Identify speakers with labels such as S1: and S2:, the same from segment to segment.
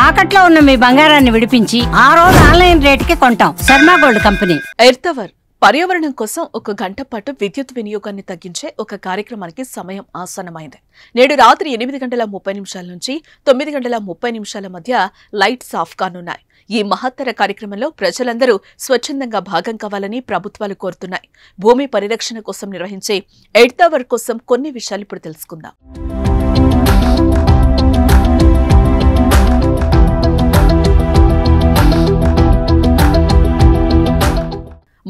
S1: తాకట్లో ఉన్న మీ బంగారాన్ని విడిపించి ఆ రోజు ఆన్లైన్ రేటుకి కొంటాం. Sharma gold company.
S2: Earth hour పర్యావరణం కోసం 1 గంట పాటు విద్యుత్ వినియోగాన్ని తగ్గించే ఒక కార్యక్రమానికి సమయం ఆసన్నమైంది. నేడు రాత్రి 8:30 నుంచి 9:30 మధ్య లైట్స్ ఆఫ్ కానున్నాయి. ఈ మహత్తర కార్యక్రమంలో ప్రజలందరూ స్వచ్ఛందంగా భాగం కావాలని ప్రభుత్వాలు కోరుతున్నాయి. భూమి పరిరక్షణ కోసం నిర్వహించే ఎర్త్ అవర్ కోసం కొన్ని విషయాలు ఇప్పుడు తెలుసుకుందాం.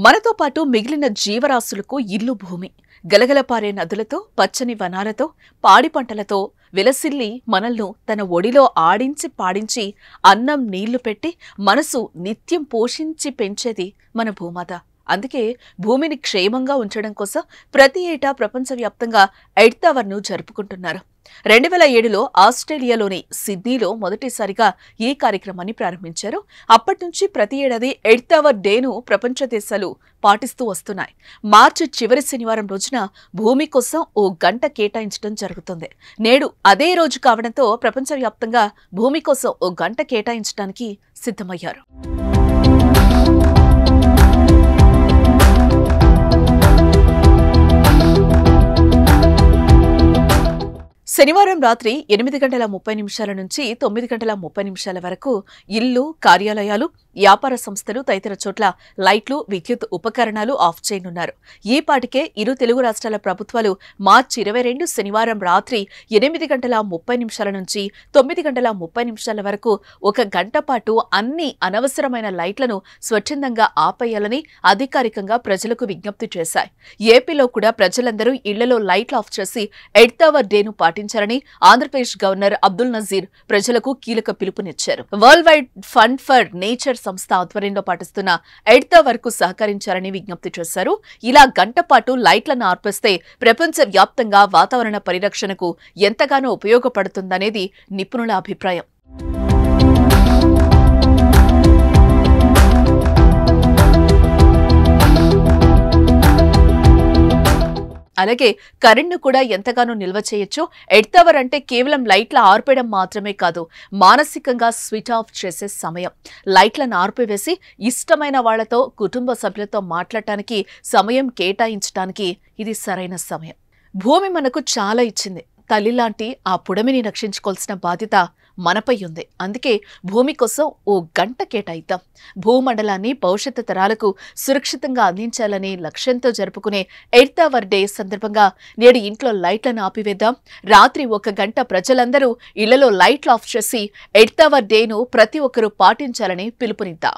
S2: మనతో పాటు మిగిలిన జీవరాశులకు ఇల్లు భూమి. గలగలపారే నదులతో, పచ్చని వనాలతో, పాడి పంటలతో విలసిల్లి మనల్ని తన ఒడిలో ఆడించి పాడించి అన్నం నీళ్లు పెట్టి మనసు నిత్యం పోషించి పెంచేది మన భూమాత. అందుకే భూమిని క్షేమంగా ఉంచడం కోసం ప్రతి ఏటా ప్రపంచవ్యాప్తంగా ఎర్త్ అవర్ను జరుపుకుంటున్నారు. 2007లో ఆస్ట్రేలియాలోని సిడ్నీలో మొదటిసారిగా ఈ కార్యక్రమాన్ని ప్రారంభించారు. అప్పటి నుంచి ప్రతి ఏడాది ఎర్త్ అవర్ డేను ప్రపంచ దేశాలు పాటిస్తూ వస్తున్నాయి. మార్చి చివరి శనివారం రోజున భూమి కోసం 1 గంట కేటాయించడం జరుగుతుంది. నేడు అదే రోజు కావడంతో ప్రపంచవ్యాప్తంగా భూమి కోసం 1 గంట కేటాయించడానికి సిద్ధమయ్యారు. శనివారం రాత్రి 8:30 నుంచి 9:30 వరకు ఇల్లు, కార్యాలయాలు, వ్యాపార సంస్థలు తదితర చోట్ల లైట్లు, విద్యుత్ ఉపకరణాలు ఆఫ్ చేయనున్నారు. ఈ పాటికే ఇరు తెలుగు రాష్ట్రాల ప్రభుత్వాలు మార్చి 22 శనివారం రాత్రి 8:30 నుంచి 9:30 వరకు 1 గంట పాటు అన్ని అనవసరమైన లైట్లను స్వచ్ఛందంగా ఆపేయాలని అధికారికంగా ప్రజలకు విజ్ఞప్తి చేశాయి. ఏపీలో కూడా ప్రజలందరూ ఇళ్లలో లైట్లు ఆఫ్ చేసి ఎర్త్ అవర్ డేను పాటించాలని ఆంధ్రప్రదేశ్ గవర్నర్ అబ్దుల్ నజీర్ ప్రజలకు కీలక పిలుపునిచ్చారు. World wide fund for nature సంస్థ ఆధ్వర్యంలో పాటిస్తున్న ఎర్త్ అవర్ కు సహకరించాలని విజ్ఞప్తి చేశారు. ఇలా గంట పాటు లైట్లను ఆర్పేస్తే ప్రపంచ వ్యాప్తంగా వాతావరణ పరిరక్షణకు ఎంతగానో ఉపయోగపడుతుందనేది నిపుణుల అభిప్రాయం. అలాగే కరెంట్ను కూడా ఎంతగానో నిల్వ చేయొచ్చు. ఎర్త్ అవర్ అంటే కేవలం లైట్ల ఆర్పేయడం మాత్రమే కాదు, మానసికంగా స్విచ్ ఆఫ్ చేసే సమయం. లైట్లను ఆర్పివేసి ఇష్టమైన వాళ్లతో, కుటుంబ సభ్యులతో మాట్లాడటానికి, సమయం కేటాయించడానికి ఇది సరైన సమయం. భూమి మనకు చాలా ఇచ్చింది. తల్లిలాంటి ఆ పుడమిని రక్షించుకోవాల్సిన బాధ్యత మనపై ఉంది. అందుకే భూమి కోసం 1 గంట కేటాయిద్దాం. భూమండలాన్ని భవిష్యత్తు తరాలకు సురక్షితంగా అందించాలనే లక్ష్యంతో జరుపుకునే ఎర్త్ అవర్ డే సందర్భంగా నేడు ఇంట్లో లైట్లను ఆపివేద్దాం. రాత్రి 1 గంట ప్రజలందరూ ఇళ్లలో లైట్లు ఆఫ్ చేసి ఎర్త్ అవర్ డేను ప్రతి ఒక్కరూ పాటించాలని పిలుపునిద్దాం.